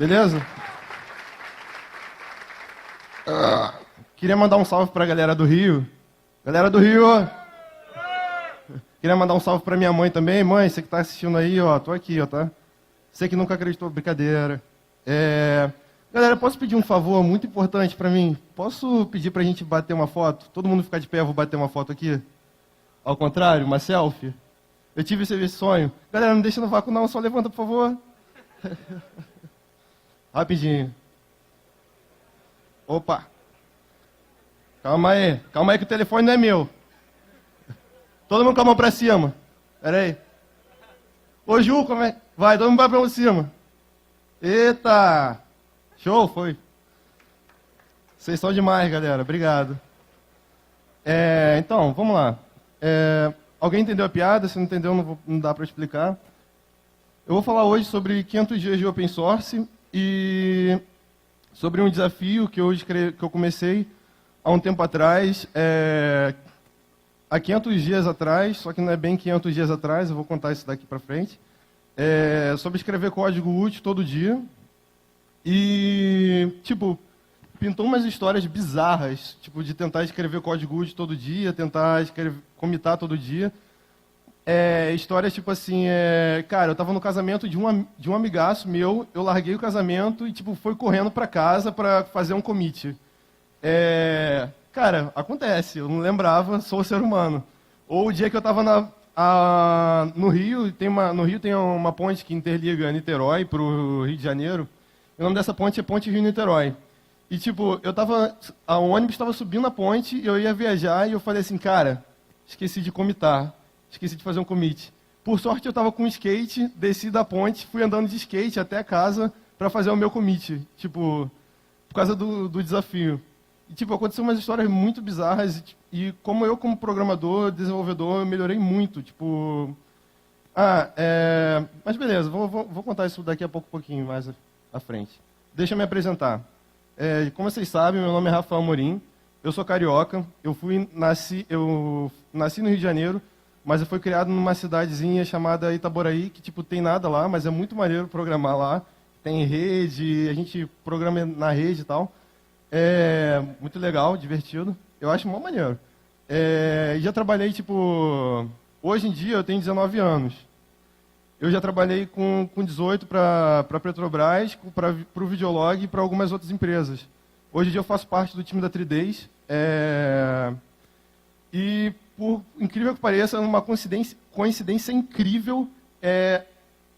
Beleza? Queria mandar um salve pra galera do Rio. Galera do Rio! Queria mandar um salve pra minha mãe também. Mãe, você que tá assistindo aí, ó, tô aqui, ó, tá? Você que nunca acreditou, brincadeira. Galera, posso pedir um favor muito importante pra mim? Posso pedir pra gente bater uma foto? Todo mundo ficar de pé, eu vou bater uma foto aqui? Ao contrário, uma selfie? Eu tive esse sonho. Galera, não deixa no vácuo não, só levanta, por favor. Rapidinho. Opa. Calma aí que o telefone não é meu. Todo mundo com a mão pra cima. Pera aí. Ô Ju, como é? Vai, todo mundo vai pra cima. Eita. Show, foi. Vocês são demais, galera. Obrigado. Então, vamos lá. Alguém entendeu a piada? Se não entendeu, não dá para explicar. Eu vou falar hoje sobre 500 dias de open source e sobre um desafio que eu comecei há um tempo atrás, há 500 dias atrás, só que não é bem 500 dias atrás, eu vou contar isso daqui para frente, sobre escrever código útil todo dia. E, tipo, pintou umas histórias bizarras, tipo, de tentar escrever código útil todo dia, tentar commitar todo dia. Histórias tipo assim, cara, eu tava no casamento de um amigaço meu, eu larguei o casamento e, tipo, fui correndo para casa para fazer um commit. Cara, acontece, eu não lembrava, sou ser humano. Ou o dia que eu tava no Rio, tem uma ponte que interliga Niterói pro Rio de Janeiro. O nome dessa ponte é Ponte Rio-Niterói. E, tipo, o ônibus estava subindo a ponte, e eu ia viajar, e eu falei assim, cara, esqueci de commitar, esqueci de fazer um commit. Por sorte, eu estava com um skate, desci da ponte, fui andando de skate até a casa para fazer o meu commit, tipo, por causa do desafio. E, tipo, aconteceu umas histórias muito bizarras, e como programador, desenvolvedor, eu melhorei muito, tipo... Mas beleza, vou contar isso daqui a pouquinho mais à frente. Deixa eu me apresentar. Como vocês sabem, meu nome é Rafael Amorim, eu sou carioca, eu nasci no Rio de Janeiro, mas eu fui criado numa cidadezinha chamada Itaboraí, que tipo tem nada lá, mas é muito maneiro programar lá. Tem rede, a gente programa na rede e tal. Muito legal, divertido. Eu acho mó maneiro. Já trabalhei, tipo... Hoje em dia eu tenho 19 anos. Eu já trabalhei com 18 para a Petrobras, para o Videolog e para algumas outras empresas. Hoje em dia eu faço parte do time da 3Days. E, por incrível que pareça, uma coincidência incrível,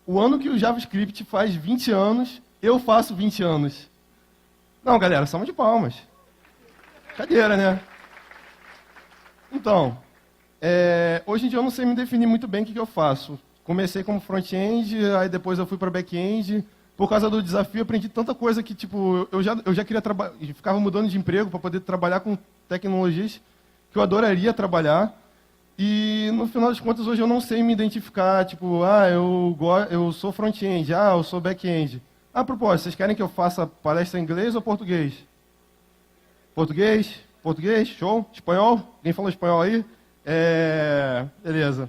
o ano que o JavaScript faz 20 anos, eu faço 20 anos. Não, galera, salva de palmas. Cadeira, né? Então, hoje em dia eu não sei me definir muito bem o que eu faço. Comecei como front-end, aí depois eu fui para back-end. Por causa do desafio, eu aprendi tanta coisa que tipo, eu já queria trabalhar, ficava mudando de emprego para poder trabalhar com tecnologias que eu adoraria trabalhar. E, no final das contas, hoje eu não sei me identificar, tipo, eu sou front-end, eu sou back-end. A propósito, vocês querem que eu faça palestra em inglês ou português? Português? Português? Show? Espanhol? Alguém falou espanhol aí? Beleza.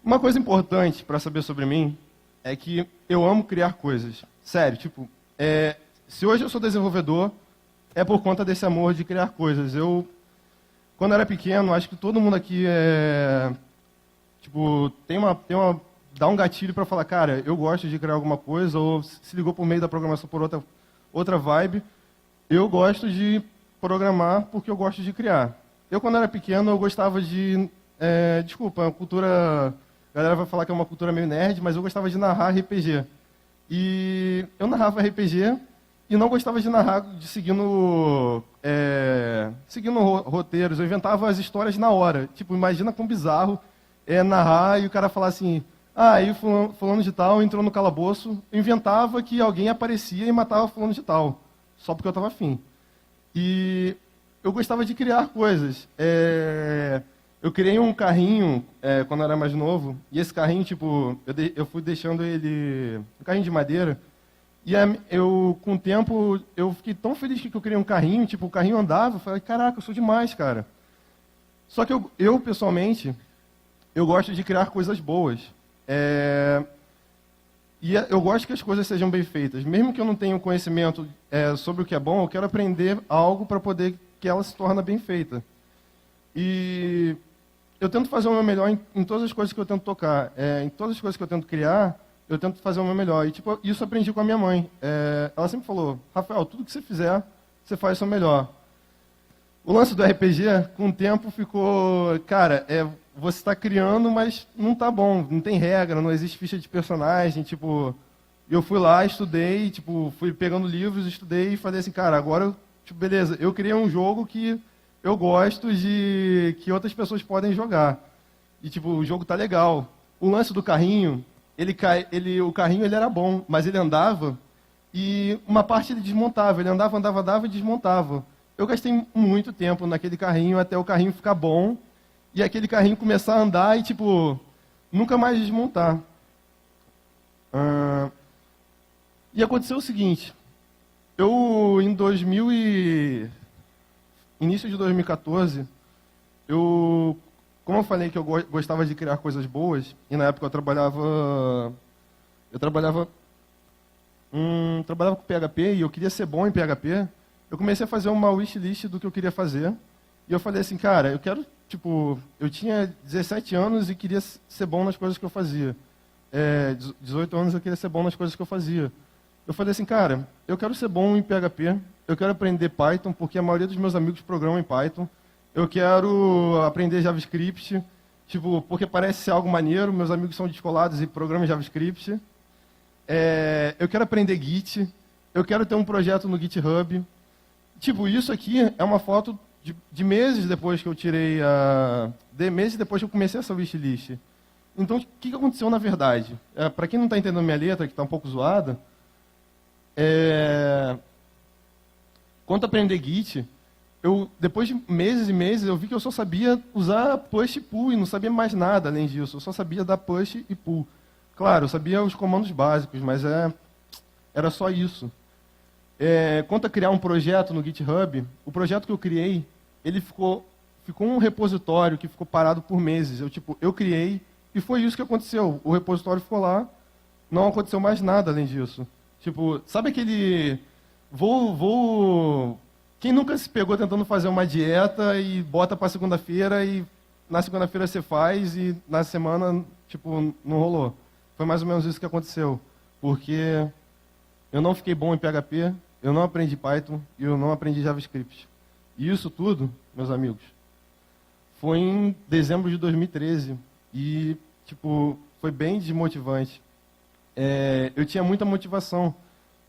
Uma coisa importante para saber sobre mim é que eu amo criar coisas. Sério, tipo, se hoje eu sou desenvolvedor, é por conta desse amor de criar coisas. Quando eu era pequeno, acho que todo mundo aqui tipo, dá um gatilho para falar, cara, eu gosto de criar alguma coisa, ou se ligou por meio da programação por outra vibe. Eu gosto de programar porque eu gosto de criar. Quando era pequeno, eu gostava de... desculpa, a cultura... A galera vai falar que é uma cultura meio nerd, mas eu gostava de narrar RPG. E eu narrava RPG e não gostava de narrar seguindo roteiros. Eu inventava as histórias na hora. Tipo, imagina quão bizarro narrar e o cara falar assim, aí fulano de tal entrou no calabouço. Eu inventava que alguém aparecia e matava fulano de tal, só porque eu estava afim. E eu gostava de criar coisas. Eu criei um carrinho quando eu era mais novo, e esse carrinho, tipo, eu fui deixando ele... Um carrinho de madeira, e com o tempo, eu fiquei tão feliz que eu criei um carrinho, tipo, o carrinho andava, eu falei, caraca, eu sou demais, cara. Só que eu pessoalmente, eu gosto de criar coisas boas. E eu gosto que as coisas sejam bem feitas. Mesmo que eu não tenha um conhecimento sobre o que é bom, eu quero aprender algo para poder que ela se torne bem feita. E eu tento fazer o meu melhor em todas as coisas que eu tento tocar. Em todas as coisas que eu tento criar, eu tento fazer o meu melhor. E tipo, isso eu aprendi com a minha mãe. Ela sempre falou, Rafael, tudo que você fizer, você faz o seu melhor. O lance do RPG, com o tempo, ficou... Cara, você está criando, mas não tá bom. Não tem regra, não existe ficha de personagem. Tipo, eu fui lá, estudei, tipo, fui pegando livros, estudei e falei assim, cara, agora, tipo, beleza, eu criei um jogo que eu gosto de que outras pessoas podem jogar. E, tipo, o jogo tá legal. O lance do carrinho, o carrinho ele era bom, mas ele andava e uma parte ele desmontava. Ele andava e desmontava. Eu gastei muito tempo naquele carrinho até o carrinho ficar bom e aquele carrinho começar a andar e, tipo, nunca mais desmontar. E aconteceu o seguinte, início de 2014, como eu falei que eu gostava de criar coisas boas, e na época eu trabalhava com PHP e eu queria ser bom em PHP, eu comecei a fazer uma wishlist do que eu queria fazer. E eu falei assim, cara, eu tinha 17 anos e queria ser bom nas coisas que eu fazia. 18 anos eu queria ser bom nas coisas que eu fazia. Eu falei assim, cara, eu quero ser bom em PHP, eu quero aprender Python, porque a maioria dos meus amigos programam em Python. Eu quero aprender JavaScript, porque parece ser algo maneiro, meus amigos são descolados e programam em JavaScript. Eu quero aprender Git, eu quero ter um projeto no GitHub. Isso aqui é uma foto de meses depois que eu meses depois que eu comecei essa wishlist. Então, o que aconteceu na verdade? Para quem não está entendendo minha letra, que está um pouco zoada, quanto a aprender Git, depois de meses e meses, eu vi que eu só sabia usar push e pull e não sabia mais nada além disso. Eu só sabia dar push e pull. Claro, eu sabia os comandos básicos, mas era só isso. Quanto a criar um projeto no GitHub, o projeto que eu criei, ele ficou um repositório que ficou parado por meses. Eu criei e foi isso que aconteceu. O repositório ficou lá, não aconteceu mais nada além disso. Sabe aquele... Quem nunca se pegou tentando fazer uma dieta e bota para segunda-feira e na segunda-feira você faz e na semana, não rolou. Foi mais ou menos isso que aconteceu. Porque eu não fiquei bom em PHP, eu não aprendi Python e eu não aprendi JavaScript. E isso tudo, meus amigos, foi em dezembro de 2013. E, foi bem desmotivante. Eu tinha muita motivação.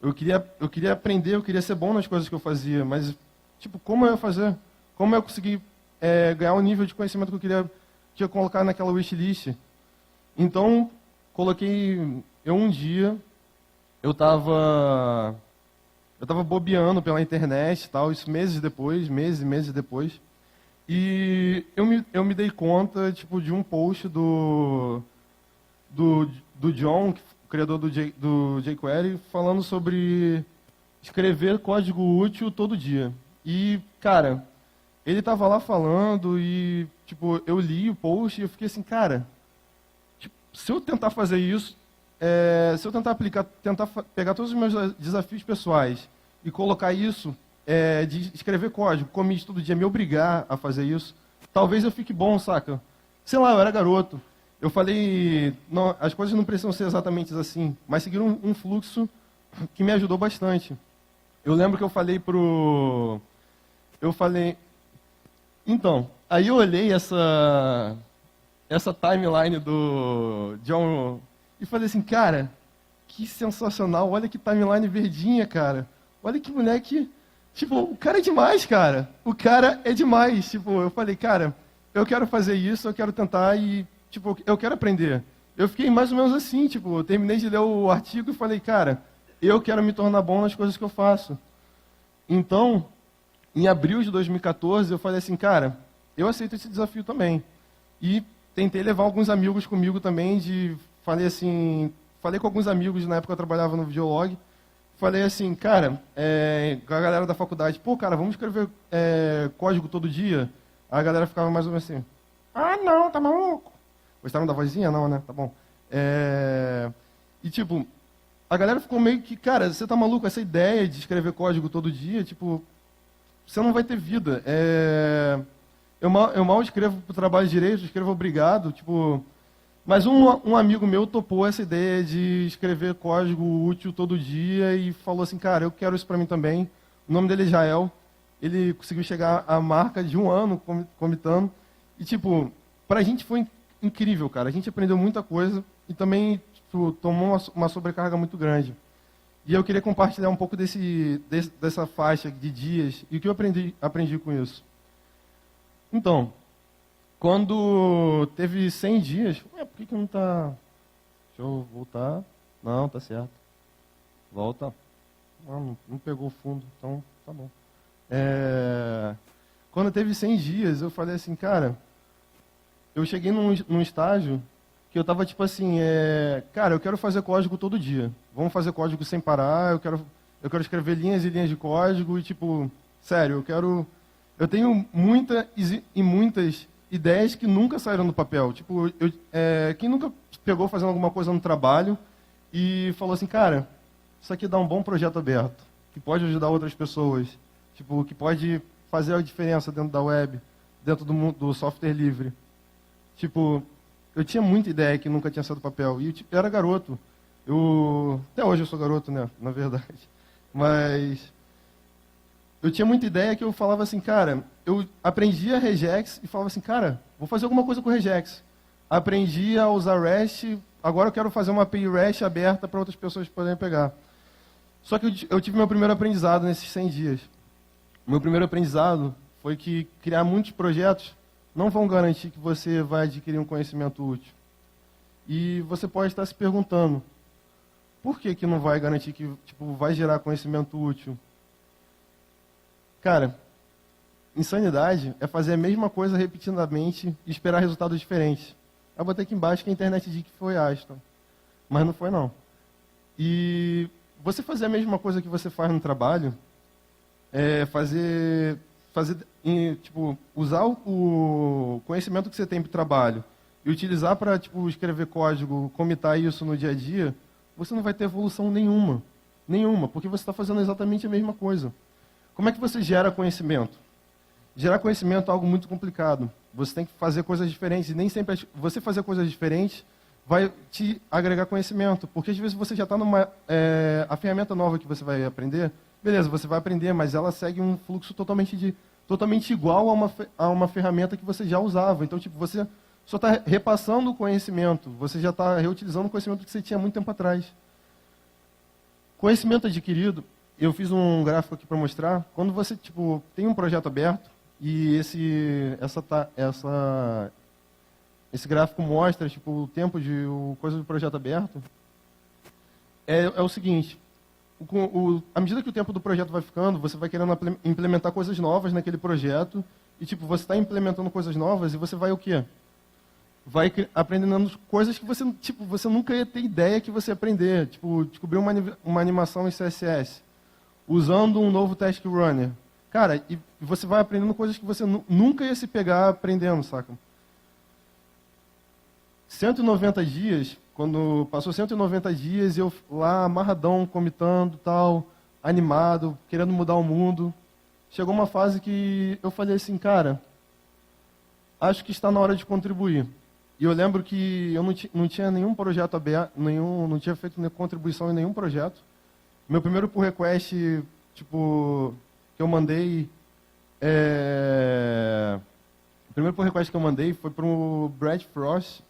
Eu queria aprender, eu queria ser bom nas coisas que eu fazia, mas, como eu ia fazer? Como eu ia conseguir ganhar o nível de conhecimento que eu queria colocar naquela wishlist? Então, um dia, eu estava bobeando pela internet, tal, isso meses e meses depois, e eu me dei conta, de um post do John, o criador do jQuery, falando sobre escrever código útil todo dia. E, cara, ele estava lá falando e, eu li o post e eu fiquei assim, cara, se eu tentar fazer isso, se eu tentar pegar todos os meus desafios pessoais e colocar isso, de escrever código, commit todo dia, me obrigar a fazer isso, talvez eu fique bom, saca? Sei lá, eu era garoto. Eu falei, não, as coisas não precisam ser exatamente assim, mas seguir um fluxo que me ajudou bastante. Eu lembro que eu falei então, aí eu olhei essa timeline do John e falei assim, cara, que sensacional, olha que timeline verdinha, cara. Olha que moleque, o cara é demais, cara. O cara é demais. Eu falei, cara, eu quero fazer isso, eu quero tentar e, eu quero aprender. Eu fiquei mais ou menos assim, eu terminei de ler o artigo e falei, cara, eu quero me tornar bom nas coisas que eu faço. Então, em abril de 2014, eu falei assim, cara, eu aceito esse desafio também. E tentei levar alguns amigos comigo também, falei com alguns amigos, na época eu trabalhava no Videolog, falei assim, cara, com a galera da faculdade, pô, cara, vamos escrever código todo dia? Aí a galera ficava mais ou menos assim, ah, não, tá maluco? Gostaram da vozinha? Não, né? Tá bom. E, a galera ficou meio que, cara, você tá maluco? Essa ideia de escrever código todo dia, tipo, você não vai ter vida. Eu mal escrevo pro trabalho direito, escrevo obrigado, tipo... Mas um amigo meu topou essa ideia de escrever código útil todo dia e falou assim, cara, eu quero isso para mim também. O nome dele é Jael. Ele conseguiu chegar à marca de 1 ano comitando. E, tipo, pra gente foi incrível, cara. A gente aprendeu muita coisa e também tipo, tomou uma sobrecarga muito grande. E eu queria compartilhar um pouco dessa faixa de dias e o que eu aprendi com isso. Então... Quando teve 100 dias... por que não tá... Deixa eu voltar. Não, tá certo. Volta. Não pegou o fundo, então tá bom. Quando teve 100 dias, eu falei assim, cara... Eu cheguei num estágio que eu tava tipo assim... cara, eu quero fazer código todo dia. Vamos fazer código sem parar. Eu quero escrever linhas e linhas de código. E tipo... Sério, eu tenho muitas ideias que nunca saíram do papel. Tipo, quem nunca pegou fazendo alguma coisa no trabalho e falou assim, cara, isso aqui dá um bom projeto aberto, que pode ajudar outras pessoas, tipo, que pode fazer a diferença dentro da web, dentro do software livre. Tipo, eu tinha muita ideia que nunca tinha saído do papel. E tipo, eu era garoto. Até hoje eu sou garoto, né, na verdade. Mas... eu tinha muita ideia que eu falava assim, cara, eu aprendi a Regex e falava assim, cara, vou fazer alguma coisa com Regex. Aprendi a usar REST, agora eu quero fazer uma API REST aberta para outras pessoas poderem pegar. Só que eu tive meu primeiro aprendizado nesses 100 dias. Meu primeiro aprendizado foi que criar muitos projetos não vão garantir que você vai adquirir um conhecimento útil. E você pode estar se perguntando, por que não vai garantir que tipo, vai gerar conhecimento útil? Cara, insanidade é fazer a mesma coisa repetidamente e esperar resultados diferentes. Eu botei aqui embaixo que a internet diz que foi Aston, mas não foi não. E você fazer a mesma coisa que você faz no trabalho, tipo, usar o conhecimento que você tem para o trabalho e utilizar para tipo, escrever código, comitar isso no dia a dia, você não vai ter evolução nenhuma. Nenhuma, porque você está fazendo exatamente a mesma coisa. Como é que você gera conhecimento? Gerar conhecimento é algo muito complicado. Você tem que fazer coisas diferentes. E nem sempre você fazer coisas diferentes vai te agregar conhecimento. Porque às vezes você já está numa... a ferramenta nova que você vai aprender, beleza, você vai aprender, mas ela segue um fluxo totalmente igual a uma ferramenta que você já usava. Então, tipo, você só está repassando o conhecimento. Você já está reutilizando o conhecimento que você tinha muito tempo atrás. Conhecimento adquirido... Eu fiz um gráfico aqui para mostrar. Quando você tipo, tem um projeto aberto e esse gráfico mostra tipo, o tempo de coisa do projeto aberto, é o seguinte, à medida que o tempo do projeto vai ficando, você vai querendo implementar coisas novas naquele projeto e tipo, você está implementando coisas novas e você vai o quê? Vai aprendendo coisas que você nunca ia ter ideia que você ia aprender. Tipo, descobrir uma animação em CSS. Usando um novo Task Runner. Cara, e você vai aprendendo coisas que você nunca ia se pegar aprendendo, saca? 190 dias, quando passou 190 dias, eu lá amarradão, comitando, tal, animado, querendo mudar o mundo. Chegou uma fase que eu falei assim, cara, acho que está na hora de contribuir. E eu lembro que eu não tinha nenhum projeto aberto, não tinha feito contribuição em nenhum projeto. Meu primeiro pull request, tipo, que eu mandei, o primeiro pull request que eu mandei foi para o Brad Frost,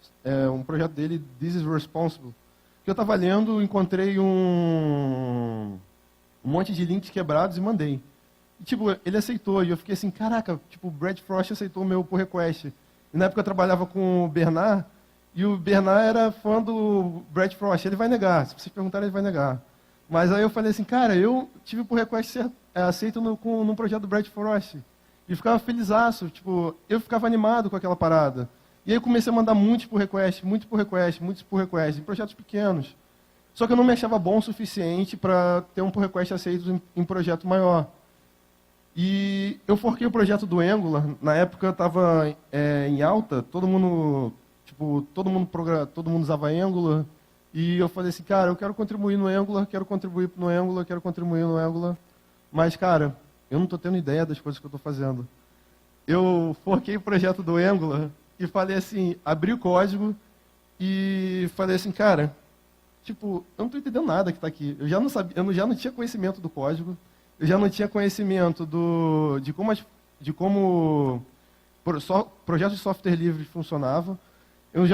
um projeto dele, This is Responsible, que eu estava lendo, encontrei um monte de links quebrados e mandei. E, tipo, ele aceitou, e eu fiquei assim, caraca, tipo, o Brad Frost aceitou o meu pull request. E na época eu trabalhava com o Bernard, e o Bernard era fã do Brad Frost, ele vai negar, se vocês perguntarem, ele vai negar. Mas aí eu falei assim, cara, eu tive por request aceito num projeto do Brad Frost. E ficava felizaço, tipo, eu ficava animado com aquela parada. E aí eu comecei a mandar muitos pull request, em projetos pequenos. Só que eu não me achava bom o suficiente para ter um pull request aceito em projeto maior. E eu forquei o projeto do Angular, na época estava em alta, todo mundo usava Angular, E eu falei assim, cara, eu quero contribuir no Angular, quero contribuir no Angular, quero contribuir no Angular. Mas, cara, eu não estou tendo ideia das coisas que eu estou fazendo. Eu forquei o projeto do Angular e falei assim, abri o código e falei assim, cara, tipo, eu não estou entendendo nada que está aqui. Eu já não sabia, já não tinha conhecimento do código, eu já não tinha conhecimento de como projetos de software livre funcionava. Eu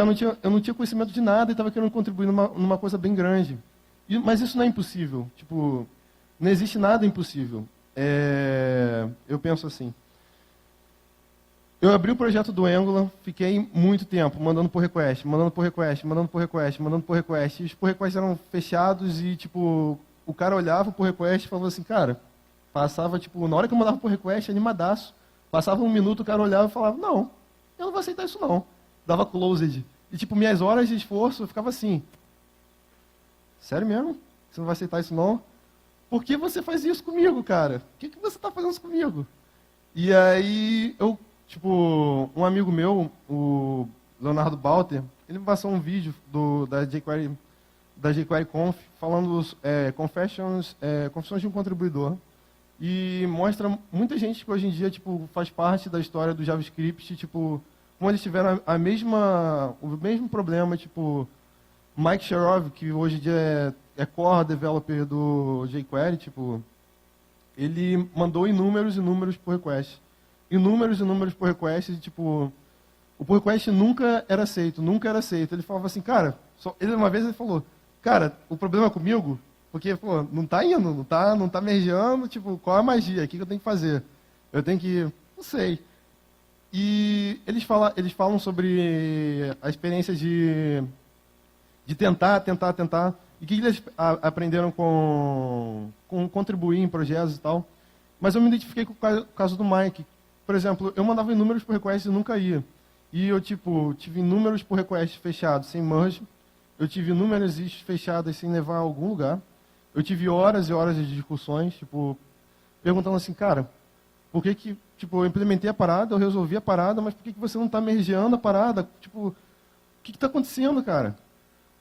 não tinha conhecimento de nada e estava querendo contribuir numa coisa bem grande. Mas isso não é impossível. Tipo, não existe nada impossível. Eu penso assim. Eu abri o projeto do Angular, fiquei muito tempo mandando por request, mandando por request, mandando por request, mandando por request. E os por requests eram fechados e, tipo, o cara olhava por request e falava assim, cara, passava, tipo, na hora que eu mandava por request, animadaço, passava 1 minuto, o cara olhava e falava, não, eu não vou aceitar isso não. Dava closed. E, tipo, minhas horas de esforço, eu ficava assim, sério mesmo? Você não vai aceitar isso não? Por que você faz isso comigo, cara? Por que você está fazendo isso comigo? E aí, tipo, um amigo meu, o Leonardo Balter, ele me passou um vídeo da jQuery Conf, falando confissões de um contribuidor. E mostra muita gente que hoje em dia, tipo, faz parte da história do JavaScript, tipo, como eles tiveram o mesmo problema, tipo, Mike Sherov, que hoje em dia é core developer do jQuery, tipo, ele mandou inúmeros pull requests. Inúmeros pull requests, e, tipo, o pull request nunca era aceito. Ele falava assim, cara, uma vez ele falou, cara, o problema é comigo, porque, pô, não tá indo, não tá mergeando, tipo, qual é a magia? O que eu tenho que fazer? Eu tenho que, não sei. E eles falam sobre a experiência de tentar. E o que eles aprenderam com contribuir em projetos e tal. Mas eu me identifiquei com o caso do Mike. Por exemplo, eu mandava inúmeros por request e nunca ia. E eu, tipo, tive inúmeros por request fechados sem merge. Eu tive inúmeras issues fechadas sem levar a algum lugar. Eu tive horas e horas de discussões, tipo, perguntando assim, cara, por que tipo, eu implementei a parada, eu resolvi a parada, mas por que você não está mergeando a parada? Tipo, o que está acontecendo, cara?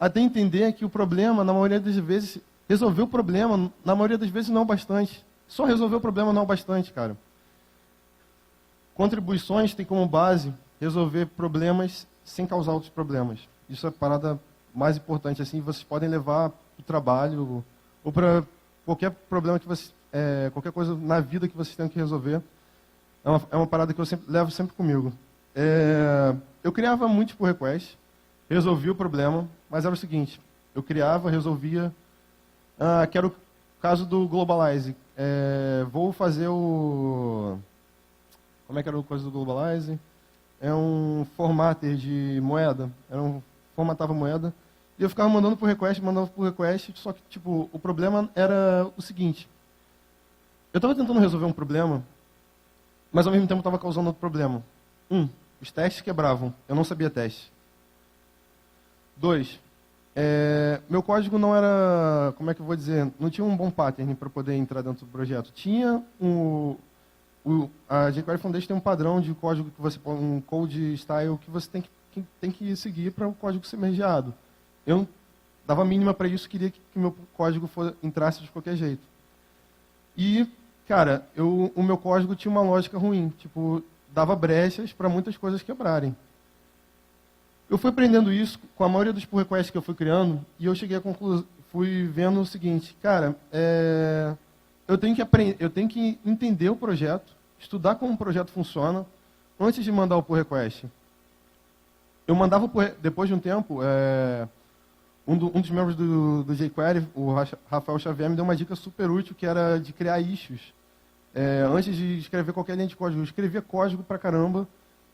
Até entender que o problema, na maioria das vezes, resolver o problema, na maioria das vezes não é o bastante. Só resolver o problema não é o bastante, cara. Contribuições têm como base resolver problemas sem causar outros problemas. Isso é a parada mais importante. Assim, vocês podem levar para o trabalho ou para qualquer problema qualquer coisa na vida que vocês tenham que resolver. É uma parada que eu levo sempre comigo. Eu criava muitos pull requests, resolvia o problema, mas era o seguinte, eu criava, resolvia, que era o caso do Globalize. Vou fazer como é que era a coisa do Globalize? É um formatter de moeda, formatava moeda, e eu ficava mandando mandava por request, só que, tipo, o problema era o seguinte, eu estava tentando resolver um problema, mas ao mesmo tempo estava causando outro problema. Os testes quebravam, eu não sabia teste. 2, meu código não era, como é que eu vou dizer, não tinha um bom pattern para poder entrar dentro do projeto. Tinha a jQuery Foundation tem um padrão de código que você um code style que você tem que seguir para o código ser mergeado. Eu dava a mínima para isso, queria que meu código entrasse de qualquer jeito. E, cara, o meu código tinha uma lógica ruim, tipo, dava brechas para muitas coisas quebrarem. Eu fui aprendendo isso com a maioria dos pull requests que eu fui criando, e eu cheguei à conclusão, fui vendo o seguinte, cara, eu tenho que entender o projeto, estudar como o projeto funciona, antes de mandar o pull request. Eu mandava, depois de um tempo, um dos membros do jQuery, o Rafael Xavier, me deu uma dica super útil, que era de criar issues. Antes de escrever qualquer linha de código, eu escrevia código pra caramba,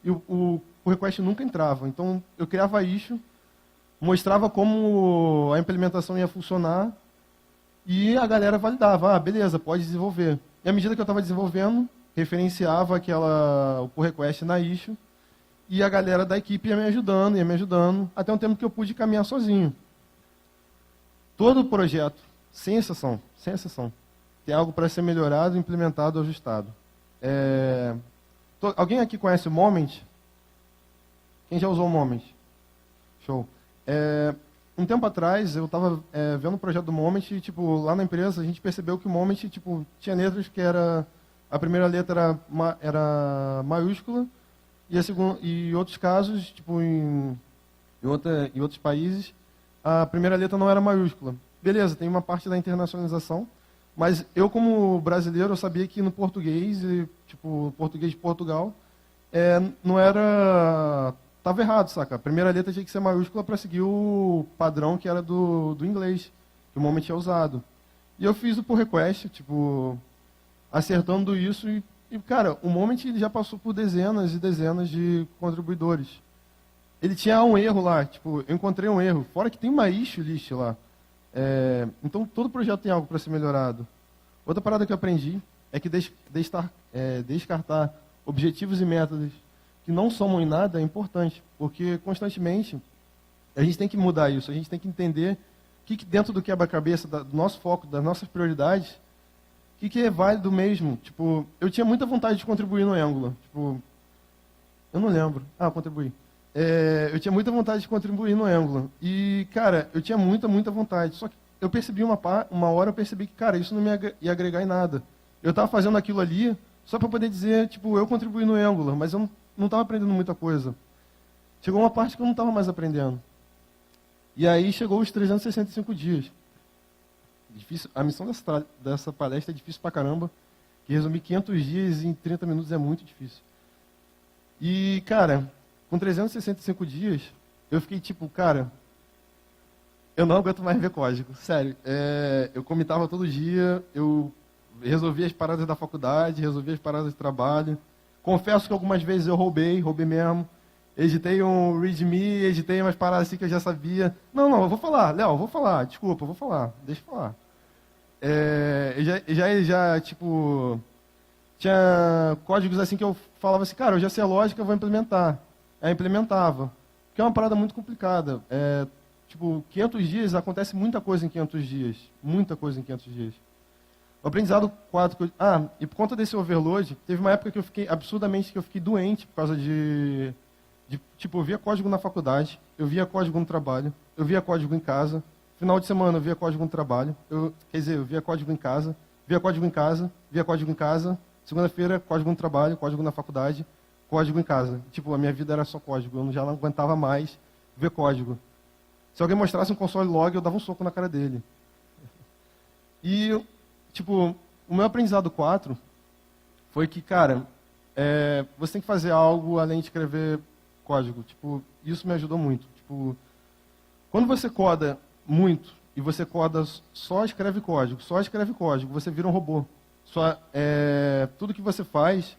e o pull request nunca entrava. Então, eu criava issue, mostrava como a implementação ia funcionar, e a galera validava. Beleza, pode desenvolver. E à medida que eu estava desenvolvendo, referenciava o pull request na issue, e a galera da equipe ia me ajudando, até um tempo que eu pude caminhar sozinho. Todo projeto, sem exceção, tem algo para ser melhorado, implementado, ajustado. Alguém aqui conhece o Moment? Quem já usou o Moment? Show. um tempo atrás, eu estava vendo o projeto do Moment e, tipo, lá na empresa, a gente percebeu que o Moment, tipo, tinha letras que a primeira letra era maiúscula e em outros casos, tipo, em outros países, a primeira letra não era maiúscula. Beleza, tem uma parte da internacionalização, mas eu, como brasileiro, eu sabia que no português, tipo, português de Portugal, não era... Tava errado, saca? A primeira letra tinha que ser maiúscula para seguir o padrão que era do inglês, que o Moment é usado. E eu fiz o pull request, tipo, acertando isso cara, o Moment ele já passou por dezenas e dezenas de contribuidores. Ele tinha um erro lá, tipo, eu encontrei um erro, fora que tem uma issue list lá. Então, todo projeto tem algo para ser melhorado. Outra parada que eu aprendi é que descartar objetivos e métodos que não somam em nada é importante, porque constantemente a gente tem que mudar isso, a gente tem que entender que dentro do quebra-cabeça, do nosso foco, das nossas prioridades, o que é válido mesmo. Tipo, eu tinha muita vontade de contribuir no Angular. Tipo, eu não lembro. Ah, contribuí. Eu tinha muita vontade de contribuir no Angular. E, cara, eu tinha muita vontade. Só que eu percebi uma hora, eu percebi que, cara, isso não me ia agregar em nada. Eu estava fazendo aquilo ali só para poder dizer, tipo, eu contribuí no Angular, mas eu não estava aprendendo muita coisa. Chegou uma parte que eu não estava mais aprendendo. E aí chegou os 365 dias. Difícil, a missão dessa palestra é difícil pra caramba, que resumir 500 dias em 30 minutos é muito difícil. E, cara, com 365 dias, eu fiquei tipo, cara, eu não aguento mais ver código. Sério, eu comitava todo dia, eu resolvia as paradas da faculdade, resolvia as paradas do trabalho. Confesso que algumas vezes eu roubei mesmo. Editei um readme, editei umas paradas assim que eu já sabia. Não, eu vou falar, Léo, eu vou falar, desculpa, eu vou falar, deixa eu falar. Já, tipo, tinha códigos assim que eu falava assim, cara, eu já sei a lógica, eu vou implementar. Aí implementava. Que é uma parada muito complicada. Tipo, 500 dias, acontece muita coisa em 500 dias. Muita coisa em 500 dias. O aprendizado 4... e por conta desse overload, teve uma época que eu fiquei, absurdamente, que eu fiquei doente por causa tipo, eu via código na faculdade, eu via código no trabalho, eu via código em casa. Final de semana eu via código no trabalho, eu via código em casa, via código em casa, via código em casa. Segunda-feira, código no trabalho, código na faculdade, código em casa. Tipo, a minha vida era só código, eu já não aguentava mais ver código. Se alguém mostrasse um console log, eu dava um soco na cara dele. E, tipo, o meu aprendizado 4 foi que, cara, você tem que fazer algo além de escrever código. Tipo, isso me ajudou muito. Tipo, quando você coda muito e você coda só escreve código, você vira um robô. Tudo que você faz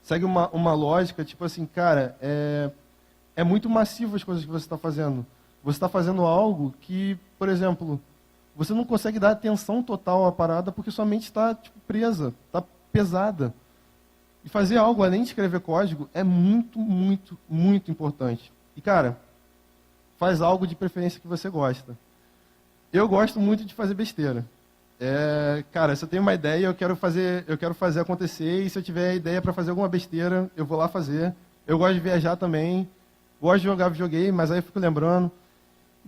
segue uma lógica, tipo assim, cara, é muito massivo as coisas que você está fazendo. Você está fazendo algo que, por exemplo, você não consegue dar atenção total à parada porque sua mente está tipo, presa, está pesada. E fazer algo além de escrever código é muito importante. E, cara, faz algo de preferência que você gosta. Eu gosto muito de fazer besteira. Cara, se eu tenho uma ideia, eu quero fazer acontecer, e se eu tiver ideia para fazer alguma besteira, eu vou lá fazer. Eu gosto de viajar também, gosto de jogar videogame, mas aí eu fico lembrando.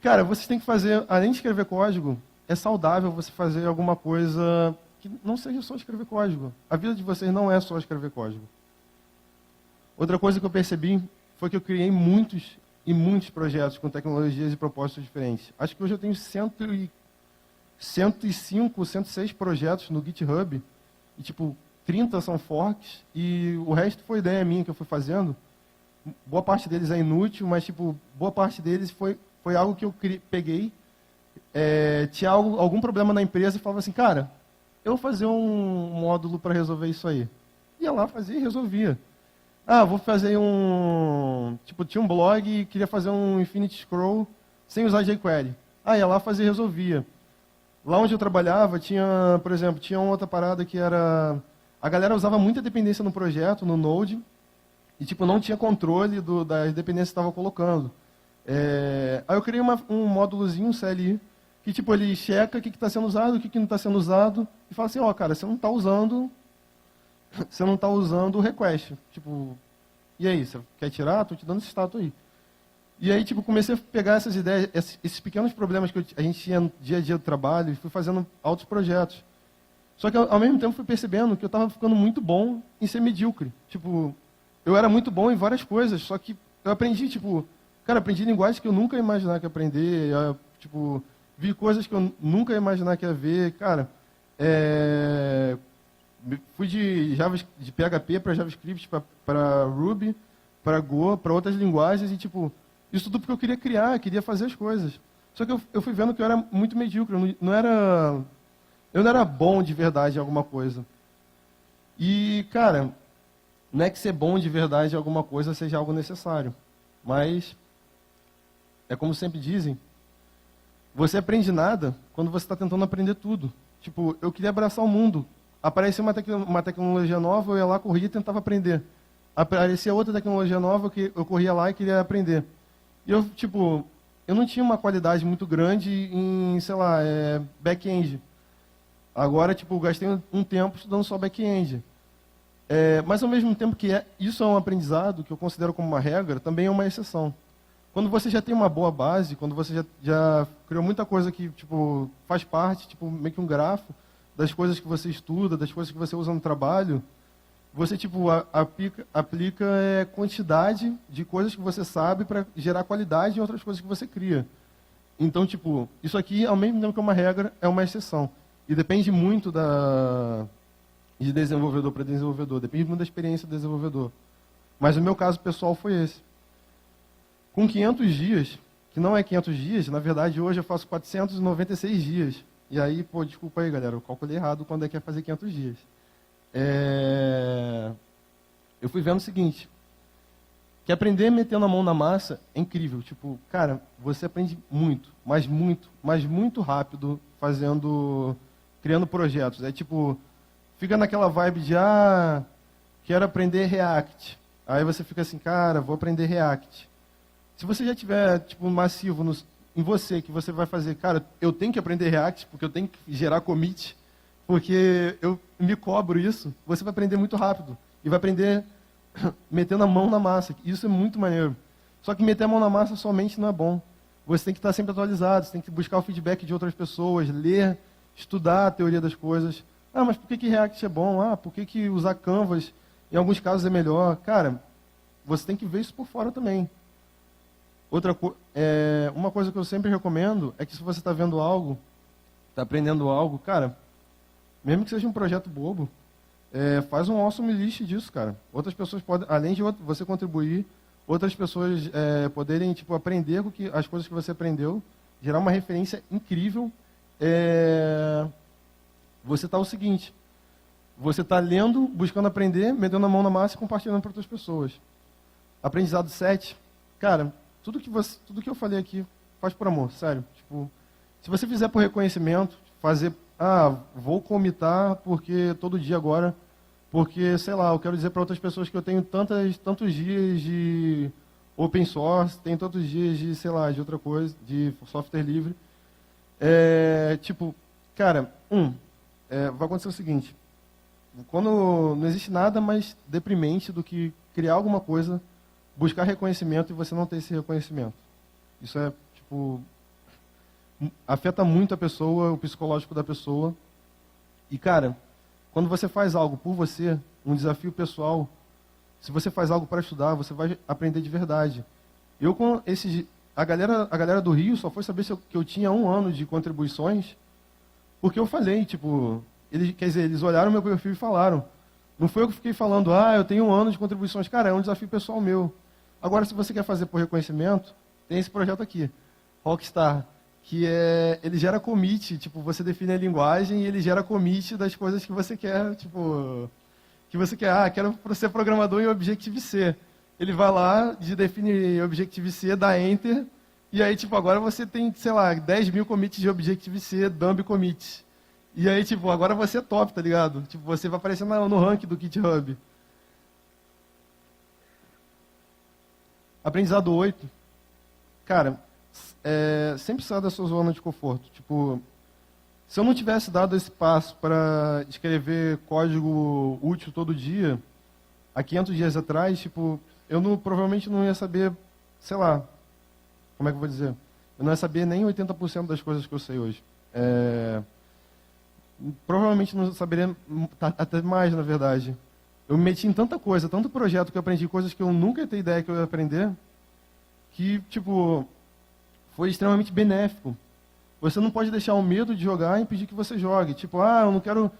Cara, vocês têm que fazer, além de escrever código, é saudável você fazer alguma coisa que não seja só escrever código. A vida de vocês não é só escrever código. Outra coisa que eu percebi foi que eu criei muitos projetos com tecnologias e propósitos diferentes. Acho que hoje eu tenho 105, 106 projetos no GitHub, e tipo, 30 são forks, e o resto foi ideia minha que eu fui fazendo. Boa parte deles é inútil, mas tipo, boa parte deles foi algo que eu peguei, tinha algum problema na empresa e falava assim, cara, eu vou fazer um módulo para resolver isso aí. Ia lá, fazia e resolvia. Vou fazer tipo, tinha um blog e queria fazer um Infinite Scroll sem usar jQuery. Ia lá, fazia e resolvia. Lá onde eu trabalhava, por exemplo, tinha uma outra parada que era... A galera usava muita dependência no projeto, no Node, e tipo, não tinha controle das dependências que estava colocando. Aí eu criei um módulozinho, um CLI, que tipo, ele checa o que está sendo usado, o que não está sendo usado, e fala assim, cara, você não está usando o request. Tipo, e aí, você quer tirar? Estou te dando esse status aí. E aí, tipo, comecei a pegar essas ideias, esses pequenos problemas que a gente tinha no dia a dia do trabalho, e fui fazendo altos projetos. Só que, ao mesmo tempo, fui percebendo que eu estava ficando muito bom em ser medíocre. Tipo, eu era muito bom em várias coisas, só que eu aprendi, tipo, cara, aprendi linguagens que eu nunca ia imaginar que ia aprender, tipo, vi coisas que eu nunca ia imaginar que ia ver, cara. Fui de PHP para JavaScript, para Ruby, para Go, para outras linguagens, e, tipo, isso tudo porque eu queria criar, queria fazer as coisas. Só que eu fui vendo que eu era muito medíocre, eu não era bom de verdade em alguma coisa. E, cara, não é que ser bom de verdade em alguma coisa seja algo necessário, mas é como sempre dizem, você aprende nada quando você está tentando aprender tudo. Tipo, eu queria abraçar o mundo. Aparecia uma tecnologia nova, eu ia lá, corria e tentava aprender. Aparecia outra tecnologia nova, que eu corria lá e queria aprender. E eu, tipo, eu não tinha uma qualidade muito grande em, sei lá, back-end. Agora, tipo, gastei um tempo estudando só back-end. Mas, ao mesmo tempo que isso é um aprendizado, que eu considero como uma regra, também é uma exceção. Quando você já tem uma boa base, quando você já criou muita coisa que, tipo, faz parte, tipo, meio que um grafo das coisas que você estuda, das coisas que você usa no trabalho, você, tipo, aplica quantidade de coisas que você sabe para gerar qualidade em outras coisas que você cria. Então, tipo, isso aqui, ao mesmo tempo que é uma regra, é uma exceção. E depende muito de desenvolvedor para desenvolvedor, depende muito da experiência do desenvolvedor. Mas o meu caso pessoal foi esse. Com 500 dias, que não é 500 dias, na verdade hoje eu faço 496 dias. E aí, pô, desculpa aí, galera, eu calculei errado quando é que ia fazer 500 dias. Eu fui vendo o seguinte, que aprender metendo a mão na massa é incrível. Tipo, cara, você aprende muito, mas muito rápido criando projetos. É tipo, fica naquela vibe de, quero aprender React. Aí você fica assim, cara, vou aprender React. Se você já tiver, tipo, massivo em você, que você vai fazer, cara, eu tenho que aprender React, porque eu tenho que gerar commit, porque eu me cobro isso, você vai aprender muito rápido. E vai aprender metendo a mão na massa. Isso é muito maneiro. Só que meter a mão na massa somente não é bom. Você tem que estar sempre atualizado, você tem que buscar o feedback de outras pessoas, ler, estudar a teoria das coisas. Mas por que React é bom? Por que usar Canvas, em alguns casos, é melhor? Cara, você tem que ver isso por fora também. Uma coisa que eu sempre recomendo é que se você está vendo algo, está aprendendo algo, cara, mesmo que seja um projeto bobo, faz um awesome list disso, cara. Outras pessoas podem, além de você contribuir, outras pessoas poderem, tipo, aprender com as coisas que você aprendeu, gerar uma referência incrível. Você está o seguinte, você está lendo, buscando aprender, metendo a mão na massa e compartilhando para outras pessoas. Aprendizado 7, cara, tudo que eu falei aqui, faz por amor, sério. Tipo, se você fizer por reconhecimento, vou comitar porque todo dia agora, porque, sei lá, eu quero dizer para outras pessoas que eu tenho tantos dias de open source, tenho tantos dias de, sei lá, de outra coisa, de software livre. Tipo, cara, vai acontecer o seguinte, quando não existe nada mais deprimente do que criar alguma coisa, buscar reconhecimento e você não ter esse reconhecimento. Isso tipo, afeta muito a pessoa, o psicológico da pessoa. E, cara, quando você faz algo por você, um desafio pessoal, se você faz algo para estudar, você vai aprender de verdade. A galera do Rio só foi saber que eu tinha 1 ano de contribuições porque eu falei, tipo, eles olharam meu perfil e falaram. Não foi eu que fiquei falando, eu tenho 1 ano de contribuições. Cara, é um desafio pessoal meu. Agora, se você quer fazer por reconhecimento, tem esse projeto aqui, Rockstar, que ele gera commit, tipo, você define a linguagem e ele gera commit das coisas que você quer, tipo, quero ser programador em Objective-C. Ele vai lá, define Objective-C, dá Enter, e aí, tipo, agora você tem, sei lá, 10 mil commits de Objective-C, dumb commit. E aí, tipo, agora você é top, tá ligado? Tipo, você vai aparecer no ranking do GitHub. Aprendizado 8. Cara, sempre sai da sua zona de conforto. Tipo, se eu não tivesse dado esse passo para escrever código útil todo dia, há 500 dias atrás, tipo, provavelmente não ia saber, sei lá, como é que eu vou dizer? Eu não ia saber nem 80% das coisas que eu sei hoje. Provavelmente não saberia até mais, na verdade. Eu me meti em tanta coisa, tanto projeto que eu aprendi coisas que eu nunca ia ter ideia que eu ia aprender, que, tipo, foi extremamente benéfico. Você não pode deixar o medo de jogar impedir que você jogue. Tipo, eu não quero...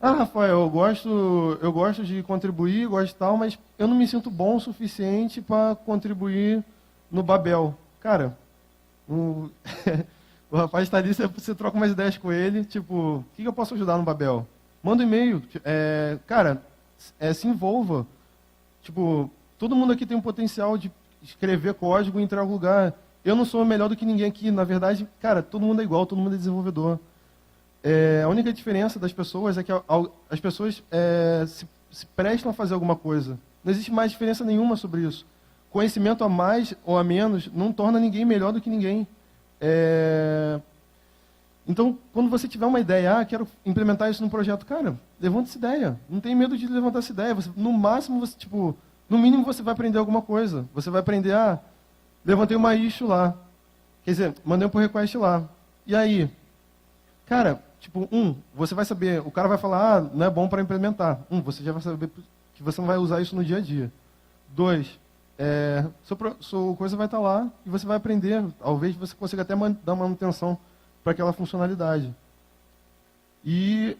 Rafael, eu gosto de contribuir, gosto de tal, mas eu não me sinto bom o suficiente para contribuir no Babel. Cara, o rapaz está ali, você troca umas ideias com ele, tipo, o que eu posso ajudar no Babel? Manda um e-mail. Cara, se envolva. Tipo, todo mundo aqui tem um potencial de escrever código e entrar em algum lugar. Eu não sou melhor do que ninguém aqui. Na verdade, cara, todo mundo é igual, todo mundo é desenvolvedor. A única diferença das pessoas é que as pessoas se prestam a fazer alguma coisa. Não existe mais diferença nenhuma sobre isso. Conhecimento a mais ou a menos não torna ninguém melhor do que ninguém. Então, quando você tiver uma ideia, quero implementar isso num projeto, cara, levanta essa ideia. Não tem medo de levantar essa ideia. No máximo, no mínimo você vai aprender alguma coisa. Você vai aprender, levantei uma issue lá. Quer dizer, mandei um pull request lá. E aí? Cara, você vai saber, o cara vai falar, não é bom para implementar. Você já vai saber que você não vai usar isso no dia a dia. 2, sua coisa vai estar lá e você vai aprender. Talvez você consiga até dar manutenção para aquela funcionalidade. E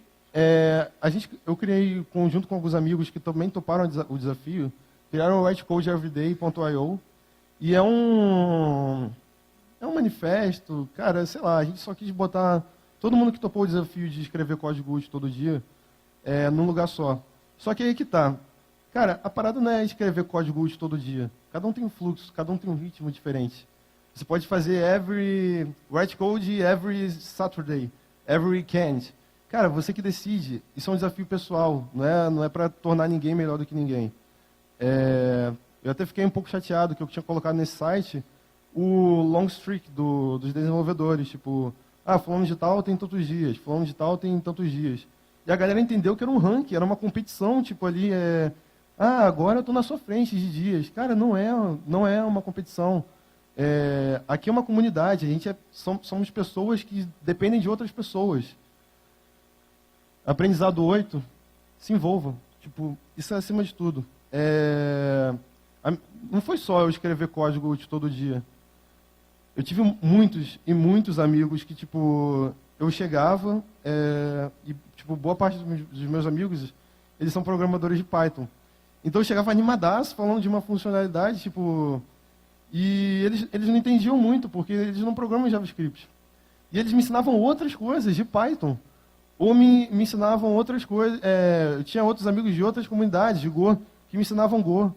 eu criei, junto com alguns amigos que também toparam o desafio, criaram o writecodeeveryday.io e é um manifesto, cara, sei lá, a gente só quis botar todo mundo que topou o desafio de escrever código útil todo dia num lugar só. Só que aí que tá. Cara, a parada não é escrever código útil todo dia. Cada um tem um fluxo, cada um tem um ritmo diferente. Você pode fazer write code every Saturday, every weekend. Cara, você que decide. Isso é um desafio pessoal, não é para tornar ninguém melhor do que ninguém. Eu até fiquei um pouco chateado que eu tinha colocado nesse site o long streak dos desenvolvedores. Tipo, fulano de tal tem tantos dias, fulano de tal tem tantos dias. E a galera entendeu que era um ranking, era uma competição, tipo ali, agora eu estou na sua frente de dias. Cara, não é uma competição. Aqui é uma comunidade, a gente somos pessoas que dependem de outras pessoas. Aprendizado 8, se envolvam. Tipo, isso é acima de tudo. Não foi só eu escrever código útil todo dia. Eu tive muitos e muitos amigos que, tipo, eu chegava e, tipo, boa parte dos meus amigos, eles são programadores de Python. Então eu chegava animadaço, falando de uma funcionalidade, tipo... E eles não entendiam muito, porque eles não programam em JavaScript. E eles me ensinavam outras coisas de Python. Ou me ensinavam outras coisas... eu tinha outros amigos de outras comunidades, de Go, que me ensinavam Go.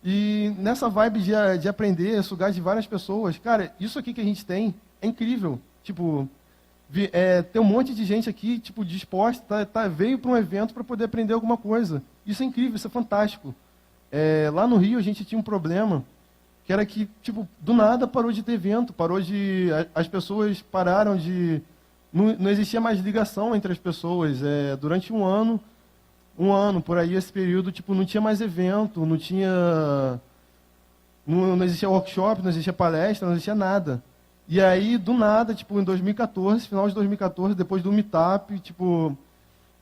E nessa vibe de aprender, sugar de várias pessoas, cara, isso aqui que a gente tem é incrível. Tipo, tem um monte de gente aqui, tipo, disposta, veio para um evento para poder aprender alguma coisa. Isso é incrível, isso é fantástico. Lá no Rio a gente tinha um problema, que era que, tipo, do nada parou de ter evento, as pessoas pararam de... Não existia mais ligação entre as pessoas. Durante um ano, por aí, esse período, tipo, não tinha mais evento, não existia workshop, não existia palestra, não existia nada. E aí, do nada, tipo, em 2014, final de 2014, depois do Meetup, tipo,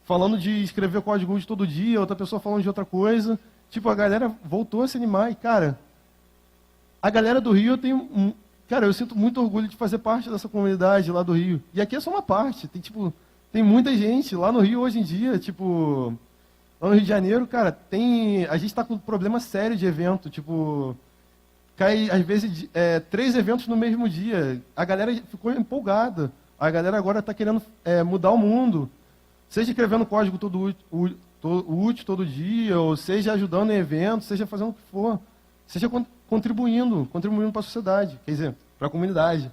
falando de escrever código útil todo dia, outra pessoa falando de outra coisa, tipo, a galera voltou a se animar e, cara, a galera do Rio eu sinto muito orgulho de fazer parte dessa comunidade lá do Rio. E aqui é só uma parte, tem muita gente lá no Rio hoje em dia, tipo... Lá no Rio de Janeiro, cara, a gente está com um problema sério de evento. Tipo, cai, às vezes, 3 eventos no mesmo dia. A galera ficou empolgada. A galera agora está querendo mudar o mundo. Seja escrevendo código útil todo dia, ou seja ajudando em eventos, seja fazendo o que for. Seja contribuindo para a sociedade, quer dizer, para a comunidade.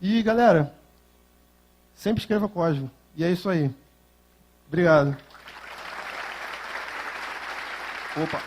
E, galera, sempre escreva código. E é isso aí. Obrigado. Opa!